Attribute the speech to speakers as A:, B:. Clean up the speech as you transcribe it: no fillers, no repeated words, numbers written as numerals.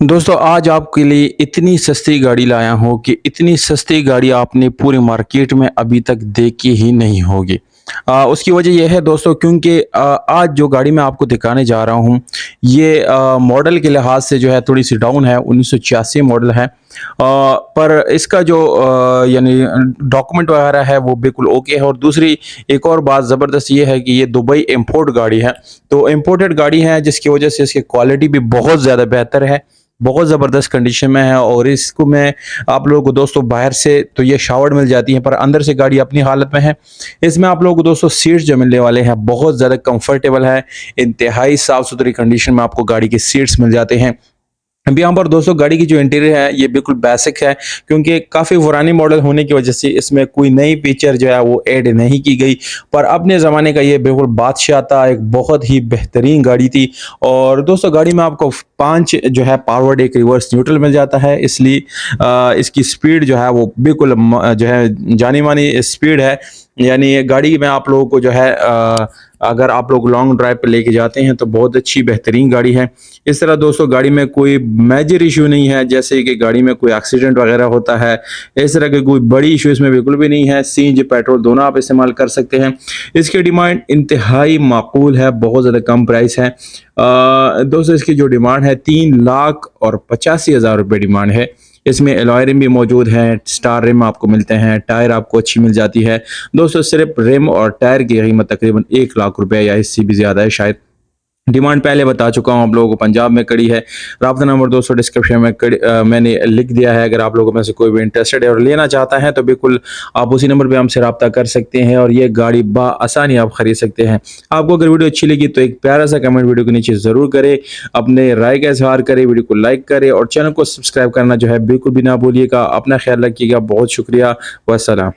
A: दोस्तों आज आपके लिए इतनी सस्ती गाड़ी लाया हूँ कि इतनी सस्ती गाड़ी आपने पूरे मार्केट में अभी तक देखी ही नहीं होगी। उसकी वजह ये है दोस्तों क्योंकि आज जो गाड़ी मैं आपको दिखाने जा रहा हूँ ये मॉडल के लिहाज से जो है थोड़ी-सी डाउन है, 1986 मॉडल है। पर इसका जो यानी डॉक्यूमेंट वगैरह है वो बिल्कुल ओके है और दूसरी एक और बात ज़बरदस्त ये है कि ये दुबई इम्पोर्ट गाड़ी है। तो इम्पोर्टेड गाड़ी है जिसकी वजह से इसकी क्वालिटी भी बहुत ज़्यादा बेहतर है। बहुत ज़बरदस्त कंडीशन में है और इसको मैं आप लोगों को दोस्तों बाहर से तो ये शावर्ड मिल जाती है पर अंदर से गाड़ी अपनी हालत में है। इसमें आप लोगों को दोस्तों सीट्स जो मिलने वाले हैं बहुत ज़्यादा कंफर्टेबल है, इंतहाई साफ-सुथरी कंडीशन में आपको गाड़ी के सीट्स मिल जाते हैं। अभी यहाँ पर दोस्तों गाड़ी की जो इंटीरियर है ये बिल्कुल बेसिक है क्योंकि काफ़ी पुरानी मॉडल होने की वजह से इसमें कोई नई फीचर जो है वो ऐड नहीं की गई। पर अपने ज़माने का ये बिल्कुल बादशाह था, एक बहुत ही बेहतरीन गाड़ी थी। और दोस्तों गाड़ी में आपको 5 जो है पावर्ड एक रिवर्स न्यूट्रल मिल जाता है, इसलिए इसकी स्पीड जो है वो बिल्कुल जो है जानी-मानी स्पीड है। यानी ये गाड़ी में आप लोगों को जो है अगर आप लोग लॉन्ग ड्राइव पे लेके जाते हैं तो बहुत अच्छी बेहतरीन गाड़ी है। इस तरह दोस्तों गाड़ी में कोई मेजर इश्यू नहीं है जैसे कि गाड़ी में कोई एक्सीडेंट वगैरह होता है, इस तरह के कोई बड़ी इश्यू इसमें बिल्कुल भी नहीं है। सीएनजी पेट्रोल दोनों आप इस्तेमाल कर सकते हैं। इसकी डिमांड इंतहाई माकूल है, बहुत ज़्यादा कम प्राइस है। दोस्तों इसकी जो डिमांड है 3,85,000 रुपये डिमांड है। इसमें एलॉय रिम भी मौजूद हैं, स्टार रिम आपको मिलते हैं, टायर आपको अच्छी मिल जाती है। दोस्तों सिर्फ रिम और टायर की कीमत तकरीबन 1 लाख रुपए या इससे भी ज़्यादा है शायद। डिमांड पहले बता चुका हूँ आप लोगों को, पंजाब में कड़ी है। राब्ता नंबर दोस्तों डिस्क्रिप्शन में मैंने लिख दिया है। अगर आप लोगों में से कोई भी इंटरेस्टेड है और लेना चाहता है तो बिल्कुल आप उसी नंबर पे हमसे राब्ता कर सकते हैं और ये गाड़ी आसानी आप खरीद सकते हैं। आपको अगर वीडियो अच्छी लगी तो एक प्यारा सा कमेंट वीडियो के नीचे ज़रूर करें, अपने राय का इजहार करें, वीडियो को लाइक करें और चैनल को सब्सक्राइब करना जो है बिल्कुल भी ना भूलिएगा। अपना ख्याल रखिएगा। बहुत शुक्रिया। वस्सलाम।